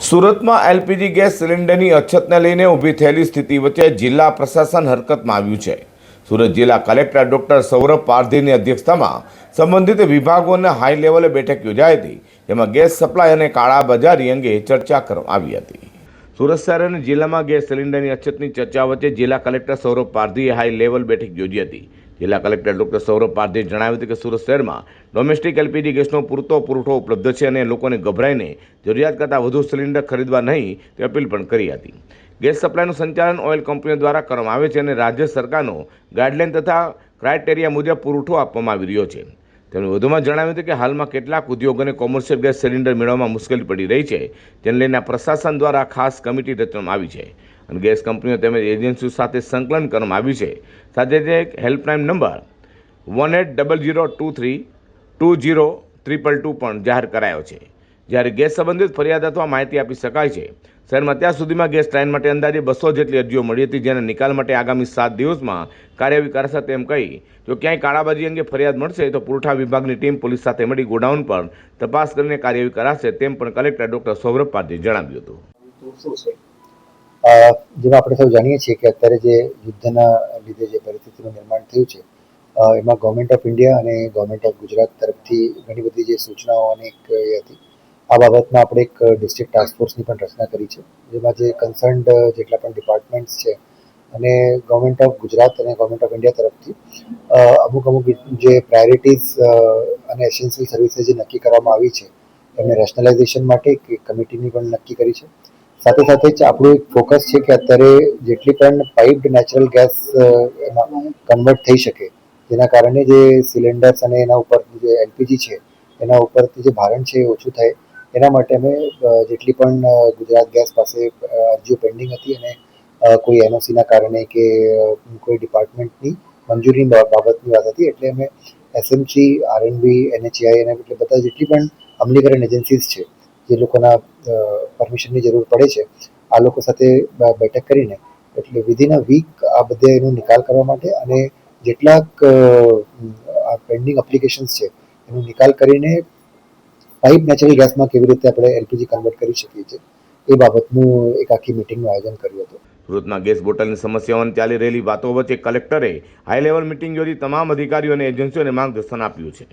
સુરતમાં LPG gas સિલિન્ડરની અછતને લઈને ઊભી થયેલી સ્થિતિ વચ્ચે જિલ્લા પ્રશાસન હરકતમાં આવ્યું છે। સુરત જિલ્લા કલેક્ટર ડોક્ટર સૌરભ પારધીની અધ્યક્ષતામાં સંબંધિત વિભાગોની હાઈ લેવલે બેઠક યોજાઈ હતી, જેમાં ગેસ સપ્લાય અને કાળાબજારી અંગે ચર્ચા કરવામાં આવી હતી। સુરત શહેર અને જિલ્લામાં ગેસ સિલિન્ડરની અછતની ચર્ચા વચ્ચે જિલ્લા કલેક્ટર સૌરભ પારધીએ હાઈ લેવલ બેઠક યોજી હતી। જિલ્લા કલેક્ટર ડોક્ટર સૌરભ પારધીએ જણાવ્યું હતું કે સુરત શહેરમાં ડોમેસ્ટિક એલપીજી ગેસનો પૂરતો પુરવઠો ઉપલબ્ધ છે અને લોકોને ગભરાઈને જરૂરિયાત કરતાં વધુ સિલિન્ડર ખરીદવા નહીં તે અપીલ પણ કરી હતી। ગેસ સપ્લાયનું સંચાલન ઓઇલ કંપનીઓ દ્વારા કરવામાં આવે છે અને રાજ્ય સરકારનો ગાઈડલાઇન તથા ક્રાઇટેરિયા મુજબ પુરવઠો આપવામાં આવી રહ્યો છે। તેમણે વધુમાં જણાવ્યું હતું કે હાલમાં કેટલાક ઉદ્યોગોને કોમર્શિયલ ગેસ સિલિન્ડર મેળવવામાં મુશ્કેલી પડી રહી છે, જેને લઈને પ્રશાસન દ્વારા ખાસ કમિટી રચવામાં આવી છે અને ગેસ કંપનીઓ તેમજ એજન્સીઓ સાથે સંકલન કરવામાં આવ્યું છે। સાથે જ એક હેલ્પલાઇન નંબર 1800232022 પણ જાહેર કરાયો છે, જ્યારે ગેસ સંબંધિત ફરિયાદ અથવા માહિતી આપી શકાય છે। શહેરમાં અત્યાર સુધીમાં ગેસ લાઇન માટે અંદાજે 200 જેટલી અરજીઓ મળી હતી, જેના નિકાલ માટે આગામી 7 દિવસમાં કાર્યવાહી કરાશે તેમ કહી જો ક્યાંય કાળાબાજી અંગે ફરિયાદ મળશે તો પુરવઠા વિભાગની ટીમ પોલીસ સાથે મળી ગોડાઉન પર તપાસ કરીને કાર્યવાહી કરાશે તેમ પણ કલેક્ટર ડોક્ટર સૌરભ પારધીએ જણાવ્યું હતું। જેમાં આપણે સૌ જાણીએ છીએ કે અત્યારે જે યુદ્ધના લીધે જે પરિસ્થિતિનું નિર્માણ થયું છે, એમાં ગવર્મેન્ટ ઓફ ઇન્ડિયા અને ગવર્મેન્ટ ઓફ ગુજરાત તરફથી ઘણી બધી જે સૂચનાઓ અને એક એ હતી, આ બાબતમાં આપણે એક ડિસ્ટ્રિક્ટ ટાસ્ક ફોર્સની પણ રચના કરી છે, જેમાં જે કન્સર્ન્ડ જેટલા પણ ડિપાર્ટમેન્ટ્સ છે અને ગવર્મેન્ટ ઓફ ગુજરાત અને ગવર્મેન્ટ ઓફ ઇન્ડિયા તરફથી અમુક જે પ્રાયોરિટીઝ અને એસેન્શિયલ સર્વિસીસ જે નક્કી કરવામાં આવી છે એમને રેશનલાઇઝેશન માટે એક કમિટીની પણ નક્કી કરી છે। સાથે સાથે જ આપણું એક ફોકસ છે કે અત્યારે જેટલી પણ પાઇપ્ડ નેચરલ ગેસ એમાં કન્વર્ટ થઈ શકે, જેના કારણે જે સિલિન્ડર્સ અને એના ઉપર જે એલપીજી છે એના ઉપરથી જે ભારણ છે એ ઓછું થાય, એના માટે અમે જેટલી પણ ગુજરાત ગેસ પાસે અરજીઓ પેન્ડિંગ હતી અને કોઈ એનઓસીના કારણે કે કોઈ ડિપાર્ટમેન્ટની મંજૂરી બાબતની વાત હતી, એટલે અમે એસએમસી, આરએનબી, એનએચએઆઈ અને એટલે બધા જેટલી પણ અમલીકરણ એજન્સીસ છે જે લોકોના પરમિશનની જરૂર પડે છે, આ લોકો સાથે બેઠક કરીને એટલે વિધિન અ વીક આ બધે એનો નિકાલ કરવા માટે અને જેટલાક પેન્ડિંગ એપ્લિકેશન્સ છે એનો નિકાલ કરીને પાઇપ નેચરલ ગેસમાં કેવી રીતે આપણે એલપીજી કન્વર્ટ કરી શકીએ છીએ એ બાબતનું એક આખી મિટિંગનું આયોજન કર્યું હતું। સુરતમાં ગેસ બોટલની સમસ્યાઓને ચાલી રહેલી વાતો વચ્ચે કલેક્ટરે હાઈ લેવલ મિટિંગ યોજી તમામ અધિકારીઓ અને એજન્સીઓને માર્ગદર્શન આપ્યું છે।